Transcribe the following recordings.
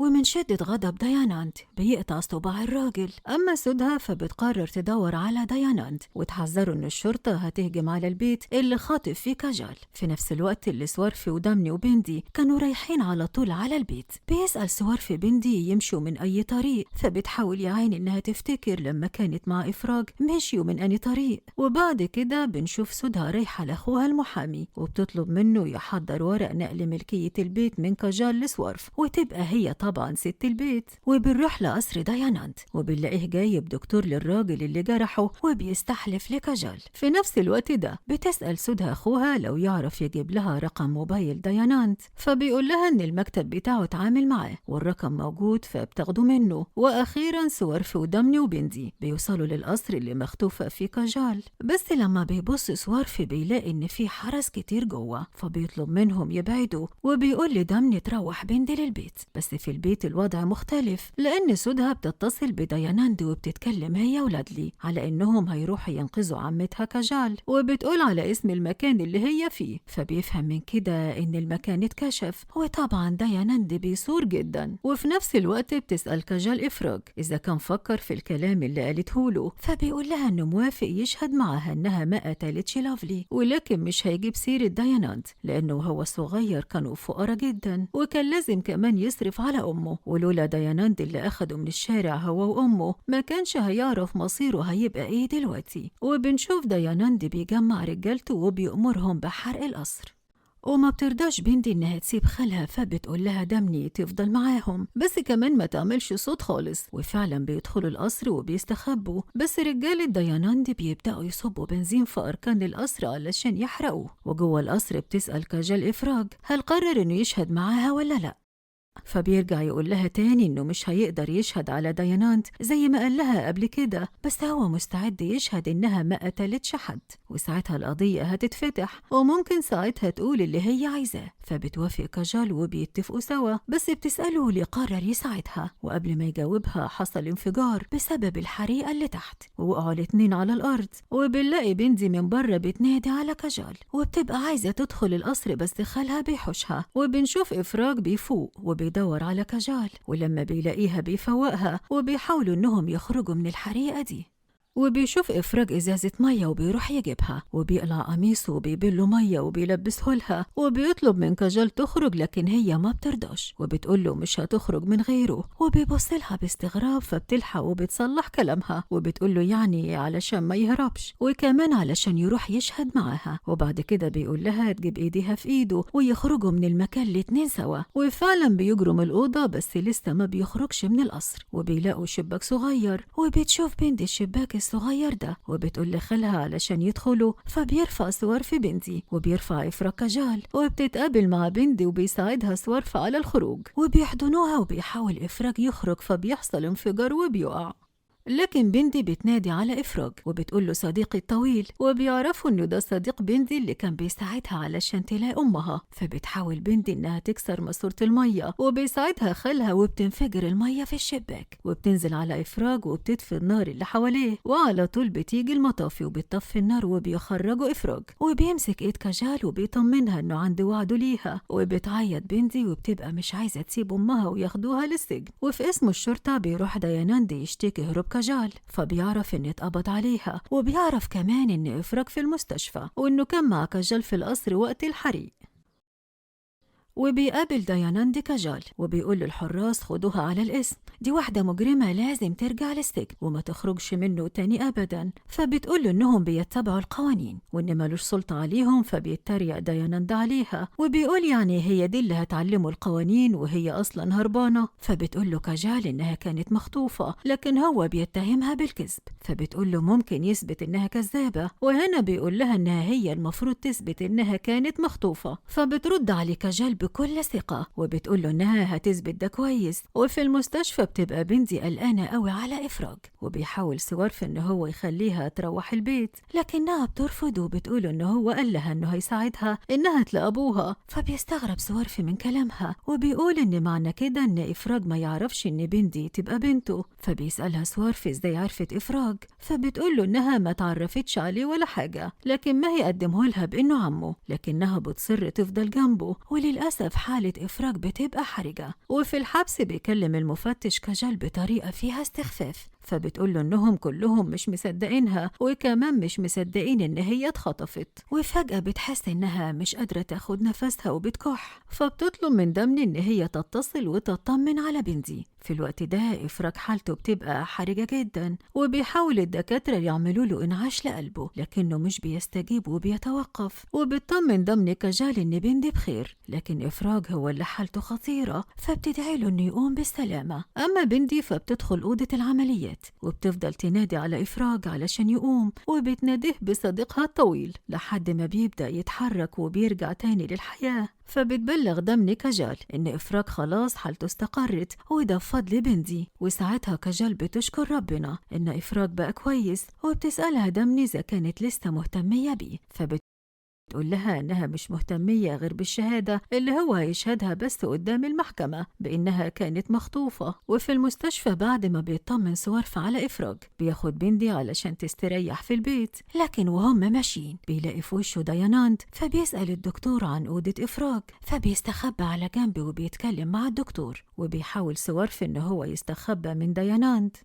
ومن شدة غضب دياناند بيقطع صباع الراجل. أما سودها فبتقرر تدور على دياناند وتحذره إن الشرطة هتهجم على البيت اللي خاطف فيه كاجال. في نفس الوقت اللي سوارفي ودامني وبندي كانوا رايحين على طول على البيت. بيسأل سوارفي بندي يمشوا من أي طريق، فبتحاول يا عيني إنها تفتكر لما كانت مع إفراج مشيوا من أي طريق. وبعد كده بنشوف سودها رايحة لأخوها المحامي وبتطلب منه يحضر ورق نقل ملكية البيت من كاجال لسوارف، وتبقى هي طبعا ست البيت. وبنروح لقصر دياناند وبنلاقيه جايب دكتور للراجل اللي جرحه وبيستحلف لكاجال. في نفس الوقت ده بتسأل سودها أخوها لو يعرف يجيب لها رقم موبايل دياناند، فبيقول لها إن المكتب بتاعه اتعامل معاه والرقم موجود فبتاخده منه. وأخيرا سوارف ودمني وبندي بيوصلوا للقصر اللي مختوفة فيه كاجال، بس لما بيبص سوارف بيلاقي إن في حرس كتير جوه، فبيطلب منهم يبعدوا وبيقول لدمني تروح بندي للبيت. بس في البيت الوضع مختلف لأن سودها بتتصل بدياناند وبتتكلم هي ولادلي على إنهم هيروحوا ينقذوا عمتها كاجال، وبتقول على اسم المكان اللي هي فيه. فبيفهم من كده إن المكان اتكشف، وطبعا دياناند بيصور جدا. وفي نفس الوقت بتسأل كاجال إفراج إذا كان فكر في الكلام اللي قالته له، فبيقول لها إنه موافق يشهد معها إنها ما قتلتش لافلي، ولكن مش هيجيب سيرة دياناند لأنه هو صغير كانوا فقراء جدا وكان لازم كمان يصرف على أمه، ولولا دياناند اللي أخده من الشارع هو وأمه ما كانش هيعرف مصيره هيبقى إيه دلوقتي. وبنشوف دياناند بيجمع رجالته وبيأمرهم بحرق القصر. وما بترضاش بندي إنها تسيب خالها، فبتقول لها دمني تفضل معاهم بس كمان ما تعملش صوت خالص. وفعلا بيدخلوا القصر وبيستخبوا، بس رجال دياناند بيبدأوا يصبوا بنزين في أركان القصر علشان يحرقوه. وجوه القصر بتسأل كاجال إفراج هل قرر إنه يشهد معاها ولا لأ، فبيرجع يقول لها تاني إنه مش هيقدر يشهد على دياناند زي ما قال لها قبل كده، بس هو مستعد يشهد إنها ما قتلتش حد، وساعتها القضية هتتفتح وممكن ساعتها تقول اللي هي عايزاه. فبتوافق كاجال وبيتفقوا سوا، بس بتسأله ليه قرر يساعدها. وقبل ما يجاوبها حصل انفجار بسبب الحريقة اللي تحت ووقعوا الاتنين على الأرض. وبنلاقي بندي من بره بتنادي على كاجال وبتبقى عايزة تدخل القصر بس خالها بيحوشها. وبنشوف إفراج بيفوق وبيدور على كاجال، ولما بيلاقيها بيفوقها وبيحاولوا إنهم يخرجوا من الحريقة دي. وبيشوف إفراج إزازة مية وبيروح يجيبها وبيقلع قميصه وبيبله مية وبيلبسه لها، وبيطلب من كاجال تخرج لكن هي ما بترضاش وبتقوله مش هتخرج من غيره. وبيبص لها باستغراب فبتلحق وبتصلح كلامها وبتقوله يعني علشان ما يهربش وكمان علشان يروح يشهد معاها. وبعد كده بيقول لها تجيب إيديها في إيده ويخرجوا من المكان الاتنين سوا. وفعلا بيجروا من الأوضة بس لسه ما بيخرجش من القصر، وبيلاقوا شباك صغير وبتشوف بنت الشباك الصغير ده وبتقول لخالها علشان يدخلوا. فبيرفع سوارف بندي وبيرفع إفراج كاجال، وبتتقابل مع بندي وبيساعدها سوارف على الخروج وبيحضنوها وبيحاول إفراج يخرج فبيحصل انفجار وبيقع. لكن بندي بتنادي على إفراج وبتقول له صديقي الطويل، وبيعرفوا إنه ده صديق بندي اللي كان بيساعدها علشان تلاقي أمها. فبتحاول بندي إنها تكسر ماسورة المية وبيساعدها خالها وبتنفجر المية في الشباك وبتنزل على إفراج وبتطفي النار اللي حواليه. وعلى طول بتيجي المطافي وبتطفي النار وبيخرجوا إفراج، وبيمسك إيد كاجال وبيطمنها إنه عنده وعده ليها. وبتعيط بندي وبتبقى مش عايزة تسيب أمها وياخدوها للسجن. وفي اسم الشرطة بيروح دياناند يشتكي هروب كاجال، فبيعرف إن اتقبض عليها، وبيعرف كمان إن إفراج في المستشفى وإنه كان مع كاجال في القصر وقت الحريق. وبيقابل دياناند كاجال وبيقول للحراس خدوها على الاسم، دي واحدة مجرمة لازم ترجع للسجن وما تخرجش منه تاني أبدا. فبتقول له إنهم بيتبعوا القوانين وإن مالوش سلطة عليهم، فبيتريق دياناند عليها وبيقول يعني هي دي اللي هتعلمه القوانين وهي أصلا هربانة. فبتقول له كاجال إنها كانت مخطوفة لكن هو بيتهمها بالكذب، فبتقول له ممكن يثبت إنها كذابة، وهنا بيقول لها إنها هي المفروض تثبت إنها كانت مخطوفة. فبترد عليه كاجال بكل ثقة وبتقول له إنها هتثبت ده كويس. وفي المستشفى بتبقى بندي قلقانة قوي على إفراج، وبيحاول سوارف إن هو يخليها تروح البيت لكنها بترفض وبتقول إن هو قال لها إنه هيساعدها إنها تلاقي أبوها. فبيستغرب سوارف من كلامها وبيقول إن معنى كده إن إفراج ما يعرفش إن بندي تبقى بنته. فبيسألها سوارف إزاي عرفت إفراج، فبتقول له إنها ما تعرفتش عليه ولا حاجة لكن ما هي قدمه لها بإنه عمه، لكنها بتصر تفضل جنبه. وللأسف وللأسف حالة إفراج بتبقى حرجة. وفي الحبس بيكلم المفتش كاجال بطريقة فيها استخفاف، فبتقوله إنهم كلهم مش مصدقينها، وكمان مش مصدقين إن هي اتخطفت. وفجأة بتحس إنها مش قادرة تاخد نفسها وبتكح، فبتطلب من دمني إن هي تتصل وتطمن على بنتي. في الوقت ده إفراج حالته بتبقى حرجة جدا، وبيحاول الدكاترة يعملوا له إنعاش لقلبه، لكنه مش بيستجيب وبيتوقف. وبتطمن دمني كاجال إن بنتي بخير، لكن إفراج هو اللي حالته خطيرة، فبتدعي له إنه يقوم بالسلامة. أما بنتي فبتدخل أوضة العمليات وبتفضل تنادي على إفراج علشان يقوم، وبتناديه بصديقها الطويل لحد ما بيبدأ يتحرك وبيرجع تاني للحياة. فبتبلغ دمني كاجال إن إفراج خلاص حالته استقرت، وده بفضل بنتي. وساعتها كاجال بتشكر ربنا إن إفراج بقى كويس، وبتسألها دمني إذا كانت لسه مهتمية بيه، تقول لها إنها مش مهتمية غير بالشهادة اللي هو هيشهدها بس قدام المحكمة بإنها كانت مخطوفة. وفي المستشفى بعد ما بيطمن سوارف على إفراج، بياخد بندي علشان تستريح في البيت، لكن وهم ماشيين بيلاقي في وشه دياناند، فبيسأل الدكتور عن أوضة إفراج، فبيستخبى على جنب وبيتكلم مع الدكتور. وبيحاول سوارف إن هو يستخبى من دياناند،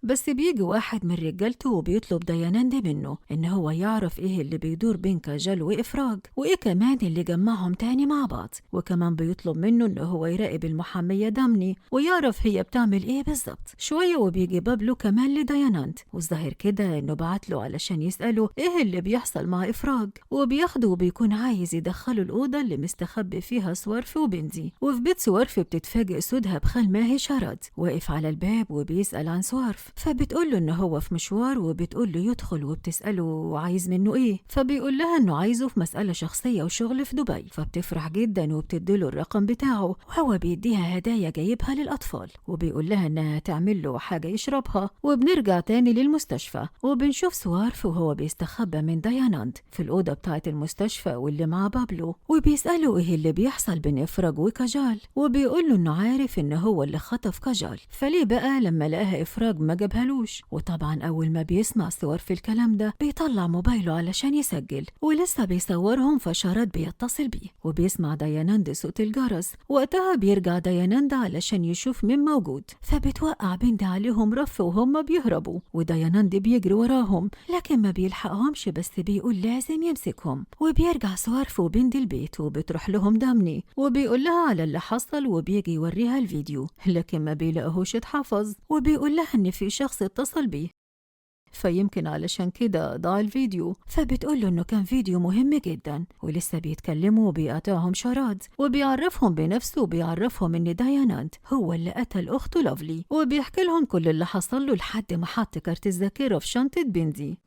بس بيجي واحد من رجالته وبيطلب دياناند منه إن هو يعرف إيه اللي بيدور بين كاجال وإفراج، وإيه كمان اللي جمعهم تاني مع بعض. وكمان بيطلب منه إن هو يراقب المحامية دامني ويعرف هي بتعمل إيه بالظبط. شوية وبيجي بابلو كمان لدياناند، والظاهر كده إنه بعتله علشان يسأله إيه اللي بيحصل مع إفراج، وبياخده وبيكون عايز يدخله الأوضة اللي مستخبي فيها سوارف وبنتي. وفي بيت سوارف بتتفاجئ سودها بخال ماهي شرد واقف على الباب وبيسأل عن سوارف، فبتقوله إن هو في مشوار، وبتقوله يدخل، وبتسأله عايز منه إيه، فبيقول لها إنه عايزه في مسألة شخصية وشغل في دبي. فبتفرح جدا وبتديله الرقم بتاعه، وهو بيديها هدايا جايبها للأطفال، وبيقول لها إنها تعمل له حاجة يشربها. وبنرجع تاني للمستشفى وبنشوف سوارف وهو بيستخبى من دياناند في الأوضة بتاعة المستشفى واللي مع بابلو، وبيسأله إيه اللي بيحصل بين إفراج وكاجال، وبيقوله إنه عارف إن هو اللي خطف كاجال، فليه بقى لما لقاها إفراج ما جابهالوش. وطبعا أول ما بيسمع سوارف الكلام ده بيطلع موبايله علشان يسجل، ولسه بيصورهم فشارد بيتصل بيه، وبيسمع دياناند صوت الجرس. وقتها بيرجع دياناند علشان يشوف مين موجود، فبتوقع بنت عليهم رف وهم بيهربوا، ودياناند بيجري وراهم لكن ما بيلحقهمش، بس بيقول لازم يمسكهم. وبيرجع سوارف وبنت البيت وبتروح لهم دامني وبيقول لها على اللي حصل، وبيجي يوريها الفيديو لكن ما بيلاقوهوش اتحفظ، وبيقول لها ان في شخص اتصل بيه فيمكن علشان كده ضاع الفيديو. فبتقوله انه كان فيديو مهم جدا، ولسه بيتكلموا وبيقاطعهم شراد، وبيعرفهم بنفسه وبيعرفهم ان دياناند هو اللي قتل اخته لافلي، وبيحكي لهم كل اللي حصل له لحد ما حط كارت الذاكرة في شنطة بنتي.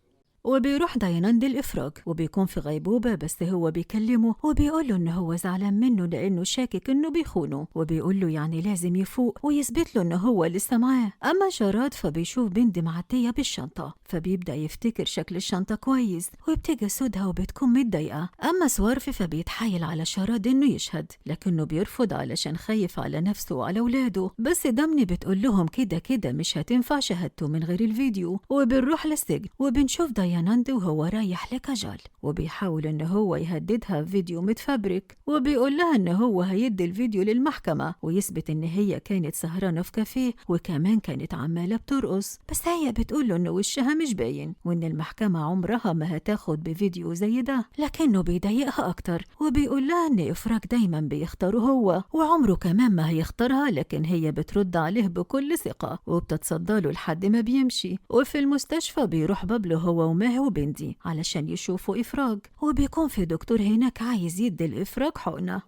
وبيروح دياناند الإفراج وبيكون في غيبوبة، بس هو بيكلمه وبيقوله إنه هو زعلان منه لأنه شاكك إنه بيخونه، وبيقوله يعني لازم يفوق ويثبت له إنه هو لسه معاه. أما شراد فبيشوف بنت معدية بالشنطة، فبيبدأ يفتكر شكل الشنطة كويس، وبتيجي سودها وبتكون متضايقة. أما سوارف فبيتحايل على شراد إنه يشهد، لكنه بيرفض علشان خايف على نفسه وعلى أولاده. بس دمني بتقول لهم كده كده مش هتنفع شهادته من غير الفيديو. وبنروح للسجن وبنشوف دياناند وهو رايح لكاجال، وبيحاول إن هو يهددها فيديو متفبرك، وبيقول لها إن هو هيدي الفيديو للمحكمة ويثبت إن هي كانت سهرانة في كافيه وكمان كانت عمالة بترقص، بس هي بتقول له إن وشها مش باين وإن المحكمة عمرها ما هتاخد بفيديو زي ده، لكنه بيضايقها أكتر وبيقول لها إن إفراج دايما بيختاره هو وعمره كمان ما هيختارها، لكن هي بترد عليه بكل ثقة وبتتصدى له لحد ما بيمشي. وفي المستشفى بيروح بابلو هو وماهي وبنتي علشان يشوفوا إفراج، وبيكون في دكتور هناك عايز يدي الإفراج حقنة،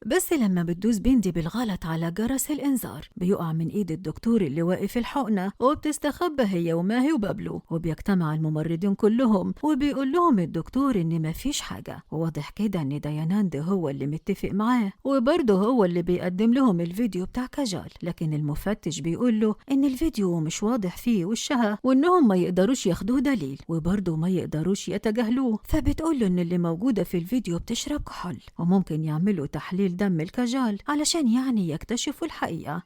بس لما بتدوس بندي بالغلط على جرس الإنذار بيقع من إيد الدكتور اللي واقف الحقنة، وبتستخبى هي وماهي وبابلو، وبيجتمع الممرضين كلهم وبيقول لهم الدكتور إن مفيش حاجة، وواضح كده إن دياناند هو اللي متفق معاه، وبرضه هو اللي بيقدم لهم الفيديو بتاع كاجال، لكن المفتش بيقول له إن الفيديو مش واضح فيه وشها وإنهم ما يقدروش ياخدوه دليل، وبرضه ما يقدروش يتجاهلوه. فبتقول له إن اللي موجودة في الفيديو بتشرب كحول وممكن يعملوا تحليل دم الكاجال علشان يعني يكتشفوا الحقيقة.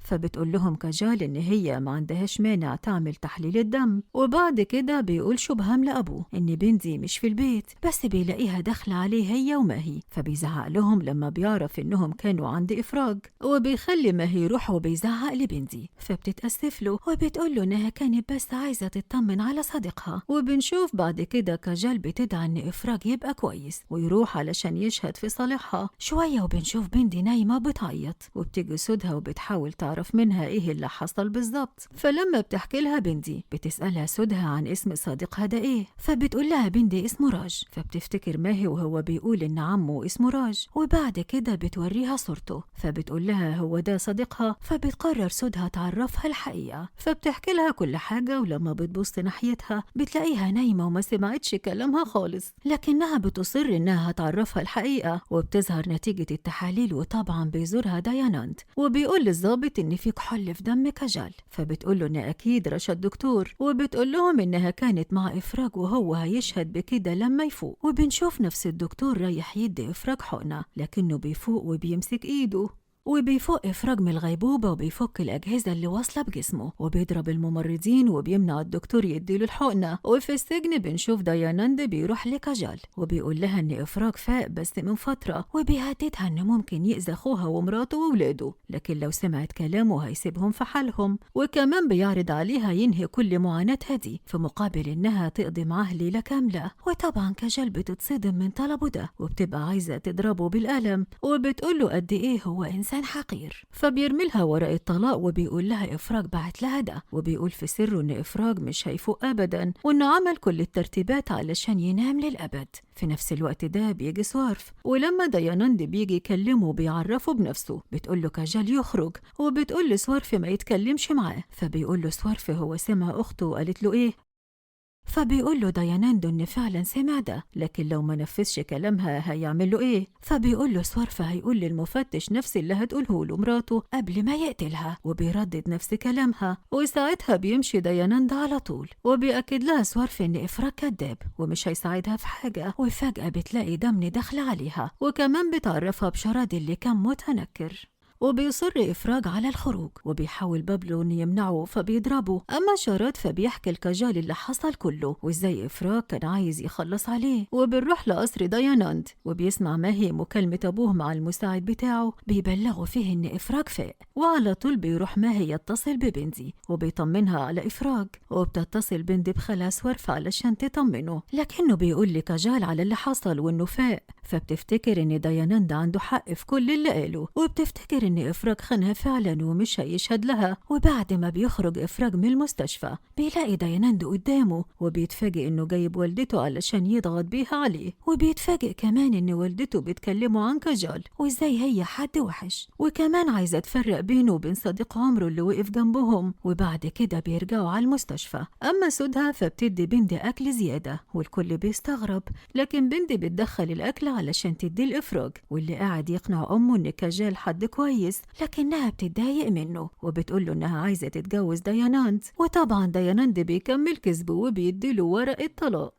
فبتقول لهم كاجال إن هي ما عندهاش مانع تعمل تحليل الدم. وبعد كده بيقول شبهام لأبوه إن بنتي مش في البيت، بس بيلاقيها داخلة عليه هي وماهي، فبيزعق لهم لما بيعرف إنهم كانوا عند إفراج، وبيخلي ماهي يروح وبيزعق لبنتي، فبتتأسف له وبتقول له إنها كانت بس عايزة تطمن على صديقها. وبنشوف بعد كده كاجال بتدعي إن إفراج يبقى كويس ويروح علشان يشهد في صالحها شوية، وبنشوف بنتي نايمة بتعيط، وبتيجي سودها وبتحاول تعرف منها إيه اللي حصل بالظبط. فلما بتحكي لها بنتي بتسألها سودها عن اسم صديقها ده إيه، فبتقول لها بنتي اسمه راج، فبتفتكر ماهي وهو بيقول إن عمه اسمه راج. وبعد كده بتوريها صورته، فبتقول لها هو ده صديقها، فبتقرر سودها تعرفها الحقيقة. فبتحكي لها كل حاجة، ولما بتبص ناحيتها بتلاقيها نايمة وما سمعتش كلامها خالص، لكنها بتصر إنها هتعرفها الحقيقة. وبتظهر نتيجة التحاليل، وطبعا بيزورها دايانانت وبيقول للظابط إن في كحول في دم كاجال، فبتقول له إن أكيد رشا الدكتور، وبتقول لهم إنها كانت مع إفراج وهو هيشهد بكده لما يفوق. وبنشوف نفس الدكتور رايح يدي إفراج حقنة، لكنه بيفوق وبيمسك إيده، وبيفوق إفراج من الغيبوبة وبيفك الأجهزة اللي واصلة بجسمه، وبيضرب الممرضين وبيمنع الدكتور يديله الحقنة. وفي السجن بنشوف داياناند بيروح لكاجال وبيقول لها إن إفراج فاق بس من فترة، وبيهددها إن ممكن يأذي أخوها ومراته وولاده، لكن لو سمعت كلامه هيسيبهم في حالهم. وكمان بيعرض عليها ينهي كل معاناتها دي في مقابل إنها تقضي معاه ليلة كاملة. وطبعا كاجال بتتصدم من طلبه ده وبتبقى عايزة تضربه بالقلم، وبتقوله قد إيه هو إنسان حقير. فبيرمي لها ورقة طلاق وبيقول لها إفراج بعت لها ده، وبيقول في سره إن إفراج مش هيفوق أبدا، وإنه عمل كل الترتيبات علشان ينام للأبد. في نفس الوقت ده بيجي سوارف، ولما داياناند بيجي يكلمه بيعرفه بنفسه بتقول له كاجال يخرج، وبتقول لسوارف ما يتكلمش معاه. فبيقول له سوارف هو سمع أخته وقالت له إيه، فبيقول له داياناند إن فعلا سمع ده، لكن لو ما نفذش كلامها هيعمل له إيه. فبيقول له سوارف هيقول للمفتش نفس اللي هتقوله له مراته قبل ما يقتلها، وبيردد نفس كلامها. وساعتها بيمشي داياناند على طول، وبيأكد لها سوارف إن إفراج كذاب ومش هيساعدها في حاجة. وفجأة بتلاقي دم داخل عليها، وكمان بتعرفها بشراد اللي كان متنكر. وبيصر إفراج على الخروج، وبيحاول بابلو إنه يمنعه فبيضربه. أما شارات فبيحكي الكاجال اللي حصل كله وإزاي إفراج كان عايز يخلص عليه. وبنروح لقصر داياناند وبيسمع ماهي مكالمة أبوه مع المساعد بتاعه بيبلغوا فيه إن إفراج فاق، وعلى طول بيروح ماهي يتصل ببنتي وبيطمنها على إفراج، وبتتصل بنت بخالها سوارف علشان تطمنه، لكنه بيقول لكاجال على اللي حصل وإنه فاق. فبتفتكر إن داياناند عنده حق في كل اللي قاله، وبتفتكر إن إفراج خانها فعلا ومش هيشهد لها. وبعد ما بيخرج إفراج من المستشفى بيلاقي داياناند قدامه، وبيتفاجئ إنه جايب والدته علشان يضغط بيها عليه، وبيتفاجئ كمان إن والدته بتكلمه عن كاجال وإزاي هي حد وحش، وكمان عايزة تفرق بينه وبين صديق عمره اللي وقف جنبهم. وبعد كده بيرجعوا على المستشفى. أما سودها فبتدي بنت أكل زيادة والكل بيستغرب، لكن بنت بتدخل الأكل علشان تدي الإفراج، واللي قاعد يقنع أمه إن كاجال حد كويس، لكنها بتتضايق منه وبتقول له إنها عايزة تتجوز داياناند. وطبعا داياناند بيكمل كذبه وبيديله ورقة طلاق.